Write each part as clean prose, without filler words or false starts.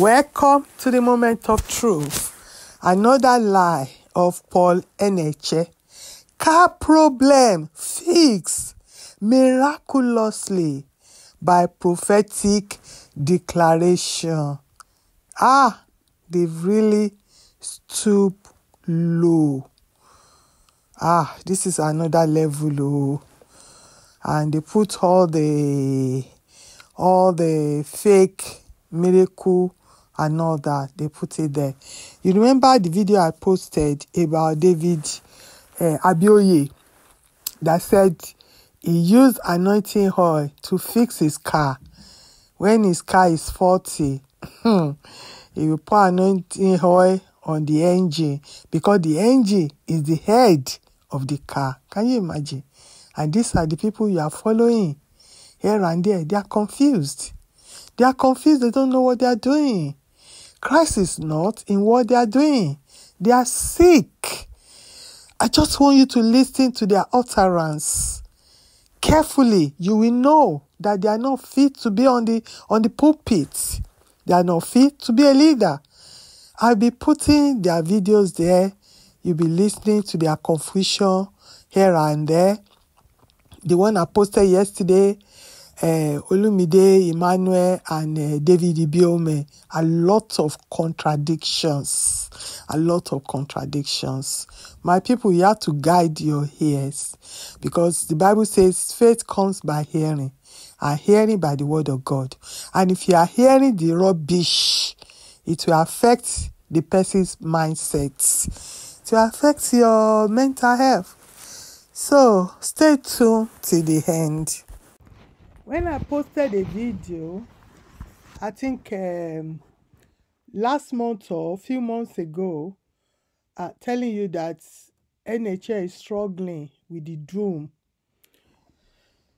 Welcome to the moment of truth. Another lie of Paul Enenche. Car problem fixed miraculously by prophetic declaration. They've really stooped low. This is another level. And they put all the fake miracle and all that. They put it there. You remember the video I posted about David Abioye that said he used anointing oil to fix his car. When his car is faulty, he will put anointing oil on the engine because the engine is the head of the car. Can you imagine? And these are the people you are following here and there. They are confused. They are confused. They don't know what they are doing. Christ is not in what they are doing. They are sick. I just want you to listen to their utterance carefully. You will know that they are not fit to be on the pulpit. They are not fit to be a leader. I'll be putting their videos there. You'll be listening to their confusion here and there. The one I posted yesterday, Olumide Emmanuel and David Ibiome, a lot of contradictions. My people, you have to guide your ears because the Bible says faith comes by hearing and hearing by the word of God. And if you are hearing the rubbish, it will affect the person's mindset. It will affect your mental health. So, stay tuned till the end. When I posted a video, I think last month or a few months ago, telling you that Enenche is struggling with the dome.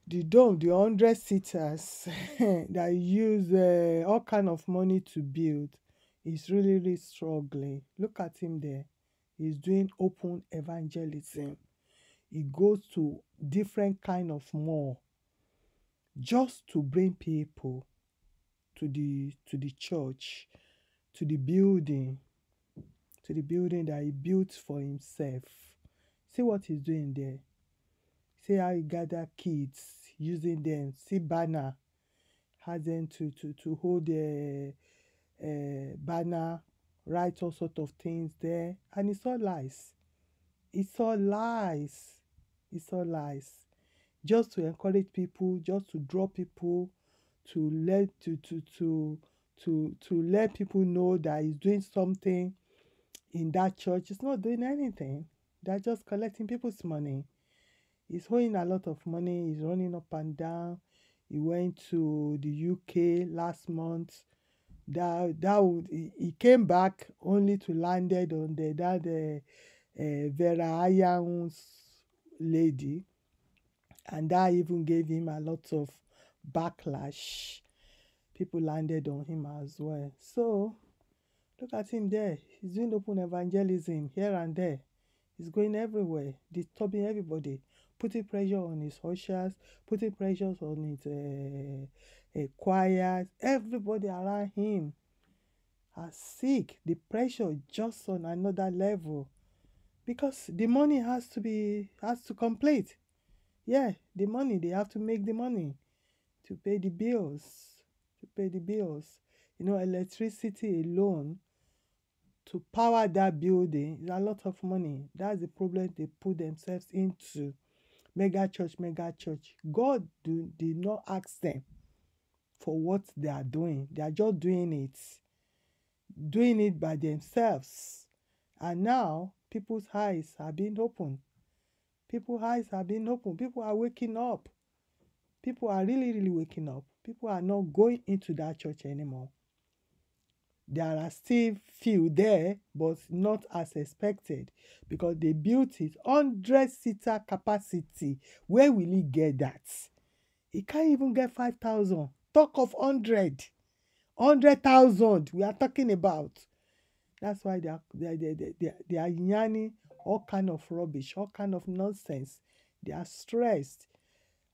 The 100-seaters that use all kind of money to build, is really struggling. Look at him there. He's doing open evangelism. He goes to different kind of mall just to bring people to the church, to the building that he built for himself. See what he's doing there. See how he gather kids, using them. See banner, has them to hold a banner, write all sort of things there, and it's all lies. Just to encourage people, just to draw people, to let people know that he's doing something in that church. He's not doing anything. They're just collecting people's money. He's owing a lot of money. He's running up and down. He went to the UK last month. He came back only to landed on that Vera Ayahu's lady, and that even gave him a lot of backlash. People landed on him as well. So look at him there. He's doing open evangelism here and there. He's going everywhere, disturbing everybody, putting pressure on his ushers, putting pressure on his choirs. Everybody around him are sick. The pressure just on another level. Because the money has to complete. Yeah, the money, they have to make the money to pay the bills. You know, electricity alone to power that building is a lot of money. That's the problem they put themselves into. Mega church. God did not ask them for what they are doing. They are just doing it by themselves. And now people's eyes are being opened. People are waking up. People are really waking up. People are not going into that church anymore. There are still few there, but not as expected because they built it 100-seater capacity. Where will he get that? He can't even get 5,000. Talk of 100,000 we are talking about. That's why they are yarning all kind of rubbish, all kind of nonsense. They are stressed.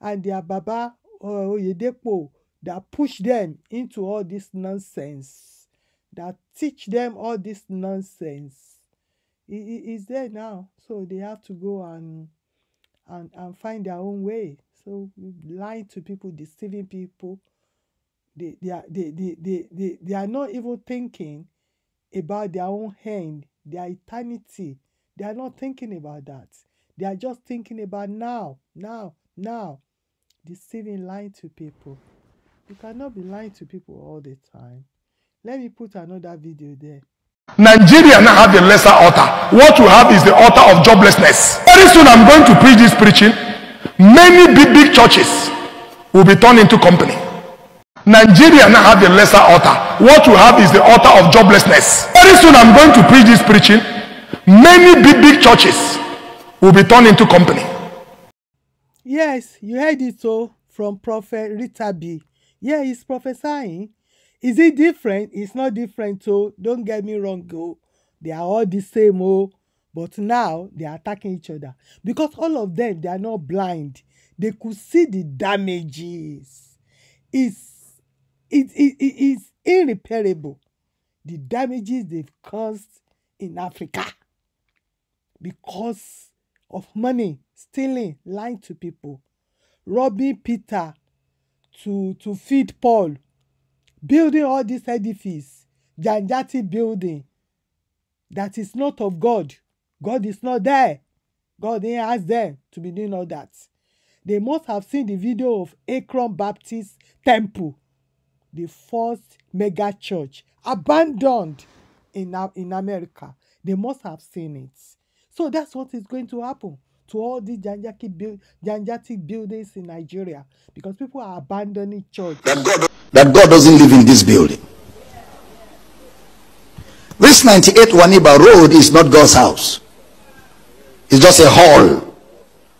And their Baba Oyedepo that push them into all this nonsense. that teach them all this nonsense is there now. So they have to go and find their own way. So lying to people, deceiving people, they are not even thinking about their own hand, their eternity. They are not thinking about that. They are just thinking about now, deceiving, lying to people. You cannot be lying to people all the time. Let me put another video there. Nigeria now have the lesser altar. What you have is the altar of joblessness. Very soon I'm going to preach this preaching. Many big churches will be turned into company. Nigeria now have the lesser altar. What you have is the altar of joblessness. Very soon I'm going to preach this preaching. Many big churches will be turned into company. Yes, you heard it so from Prophet Ritabbi. Yeah, he's prophesying. Is it different? It's not different, so don't get me wrong, oh. They are all the same, oh. But now they are attacking each other. Because all of them, they are not blind. They could see the damages. It's irreparable. The damages they've caused in Africa. Because of money, stealing, lying to people. Robbing Peter to feed Paul. Building all this edifice, Janjati building, that is not of God. God is not there. God didn't ask them to be doing all that. They must have seen the video of Akron Baptist Temple, the first mega church, abandoned in America. They must have seen it. So that's what is going to happen to all these Janjati buildings in Nigeria, because people are abandoning church. That God doesn't live in this building. This 98 Waniba Road is not God's house. It's just a hall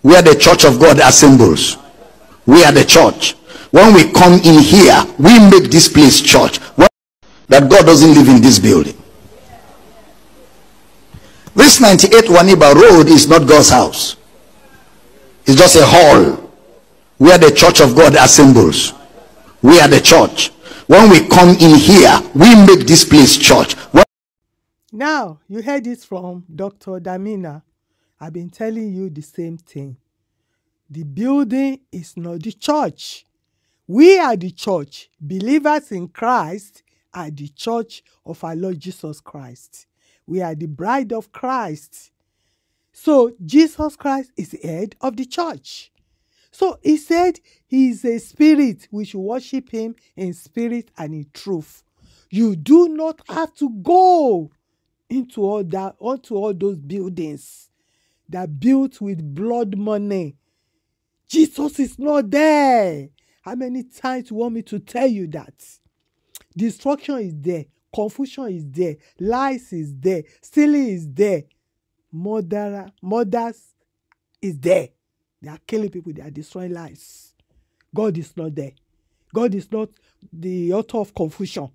where the church of God assembles. We are the church. When we come in here, we make this place church. That God doesn't live in this building. This 98 Waniba Road is not God's house. It's just a hall where the church of God assembles. We are the church. When we come in here, we make this place church. Now, you heard this from Dr. Damina. I've been telling you the same thing. The building is not the church. We are the church. Believers in Christ are the church of our Lord Jesus Christ. We are the bride of Christ. So, Jesus Christ is the head of the church. So he said he is a spirit. We should worship him in spirit and in truth. You do not have to go into all those buildings that are built with blood money. Jesus is not there. How many times you want me to tell you that? Destruction is there. Confusion is there. Lies is there. Stealing is there. Murders is there. They are killing people. They are destroying lives. God is not there. God is not the author of confusion.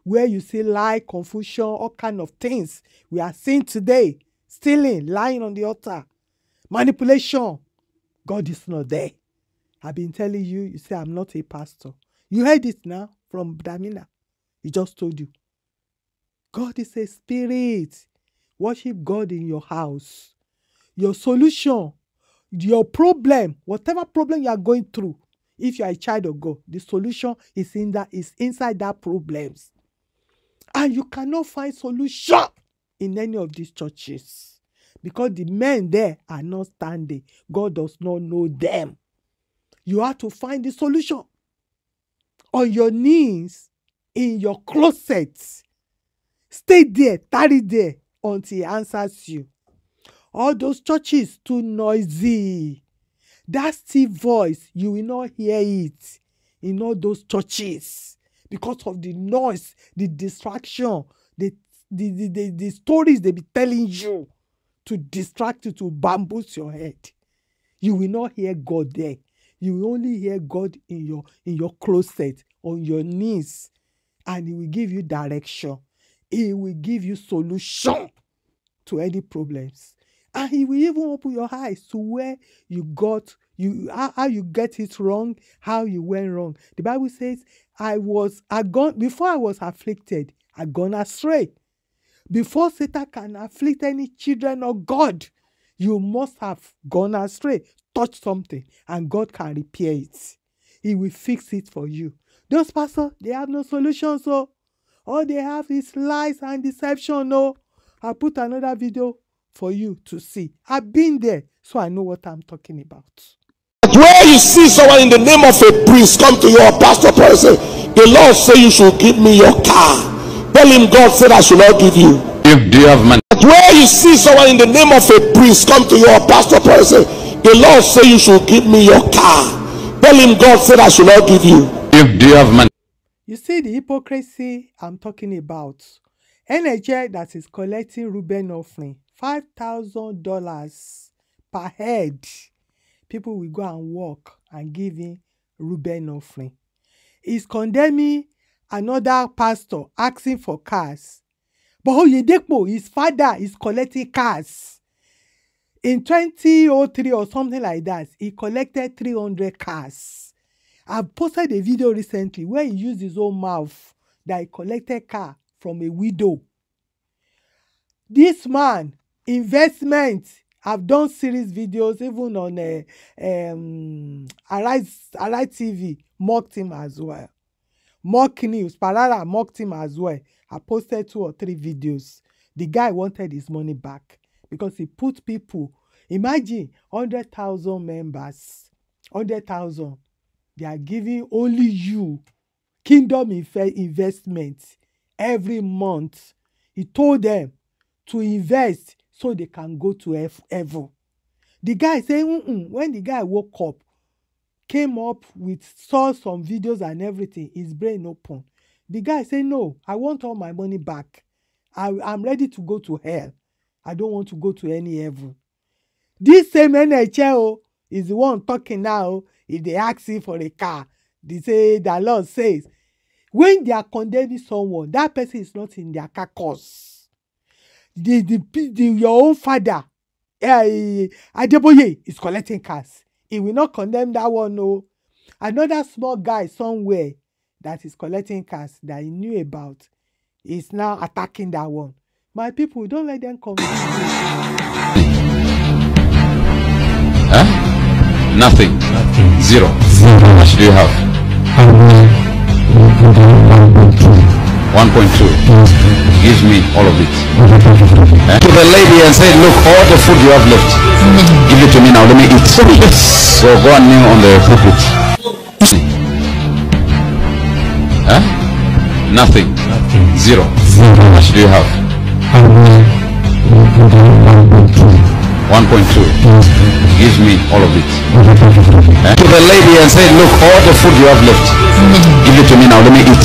Where you see lie, confusion, all kind of things we are seeing today. Stealing, lying on the altar, manipulation. God is not there. I've been telling you, you say I'm not a pastor. You heard it now from Damina. He just told you. God is a spirit. Worship God in your house. Your solution, your problem, whatever problem you are going through, if you are a child of God, the solution is inside that problems. And you cannot find solution in any of these churches because the men there are not standing. God does not know them. You have to find the solution on your knees, in your closet. Stay there, tarry there until he answers you. All those churches too noisy. That still voice, you will not hear it in all those churches because of the noise, the distraction, the stories they be telling you to distract you, to bamboozle your head. You will not hear God there. You will only hear God in your closet, on your knees, and he will give you direction. He will give you solution to any problems. And he will even open your eyes to where you got how you get it wrong, how you went wrong. The Bible says, before I was afflicted, I gone astray. Before Satan can afflict any children of God, you must have gone astray, touched something, and God can repair it. He will fix it for you. Those pastors, they have no solution, so all they have is lies and deception. No, I'll put another video for you to see. I've been there, so I know what I'm talking about. Where you see someone in the name of a priest come to your pastor and say, the Lord say you should give me your car. Tell him God said I should not give you. Do you have money? Where you see someone in the name of a priest come to your pastor and say, the Lord say you should give me your car. Tell him God said I should not give you. Do you have money? You see the hypocrisy I'm talking about. Enenche that is collecting Reuben offering, $5,000 per head. People will go and work and give him Reuben offering. He's condemning another pastor asking for cars. But Oyedepo, his father, is collecting cars. In 2003 or something like that, he collected 300 cars. I've posted a video recently where he used his own mouth that he collected car from a widow. This man, investment, I've done series videos even on Arise TV, mocked him as well. Mock News, Parara mocked him as well. I posted 2 or 3 videos. The guy wanted his money back because he put people, imagine 100,000 members, 100,000. They are giving only you Kingdom investment every month. He told them to invest so they can go to heaven. The guy said, when the guy woke up, came up saw some videos and everything, his brain open. The guy said, no, I want all my money back. I'm ready to go to hell. I don't want to go to any heaven. This same Enenche is the one talking now. If they ask him for a car, they say, the Lord says, when they are condemning someone, that person is not in their carcass. Your own father, Adeboye, is collecting cars. He will not condemn that one, no. Another small guy somewhere that is collecting cars that he knew about is now attacking that one. My people, don't let them confuse you. Nothing. Zero. How much do you have? 1.2. Give me all of it. To the lady and say, look, all the food you have left, give it to me now, let me eat. So go and kneel on the pulpit. Nothing. Zero. How much do you have? 1.2. Give me all of it. To the lady and say, look, all the food you have left, give it to me now, let me eat.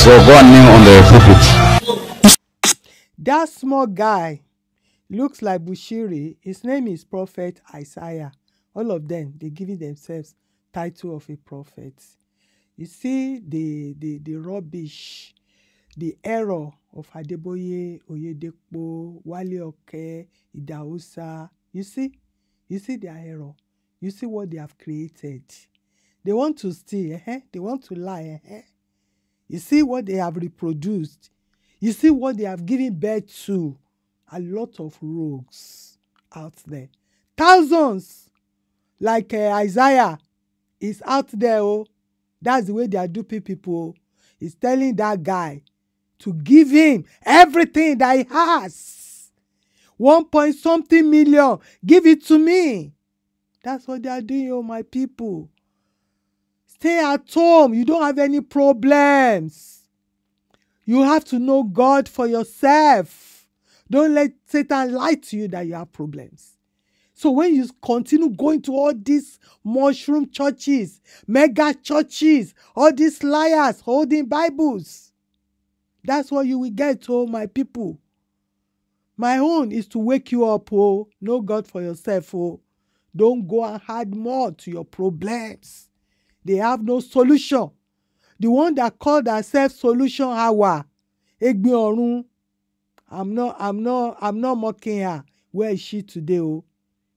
So go and kneel on the pulpit. That small guy looks like Bushiri. His name is Prophet Isaiah. All of them, they giving themselves title of a prophet. You see the rubbish, the error of Adeboye, Oyedepo, Wale Oke, Idausa. You see their error. You see what they have created. They want to steal, they want to lie. You see what they have reproduced. You see what they have given birth to. A lot of rogues out there. Thousands, like Isaiah, is out there. That's the way they are duping people. He's telling that guy to give him everything that he has. 1.something million. Give it to me. That's what they are doing, my people. Stay at home. You don't have any problems. You have to know God for yourself. Don't let Satan lie to you that you have problems. So when you continue going to all these mushroom churches, mega churches, all these liars holding Bibles, that's what you will get, my people. My own is to wake you up, know God for yourself, Don't go and add more to your problems. They have no solution. The one that called herself Solution Hour, Egbe Orun, I'm not mocking her. Where is she today,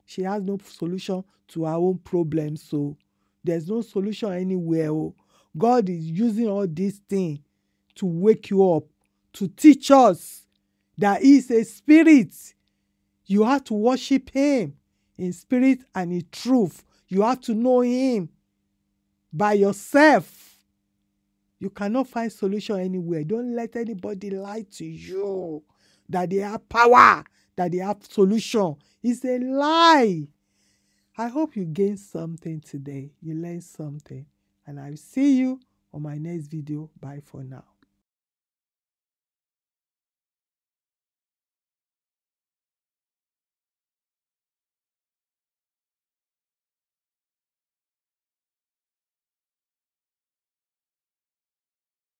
she has no solution to her own problems. So there's no solution anywhere. Oh. God is using all these things to wake you up, to teach us that He is a spirit. You have to worship Him in spirit and in truth. You have to know Him by yourself. You cannot find solution anywhere. Don't let anybody lie to you that they have power, that they have solution. It's a lie. I hope you gained something today. You learned something. And I'll see you on my next video. Bye for now.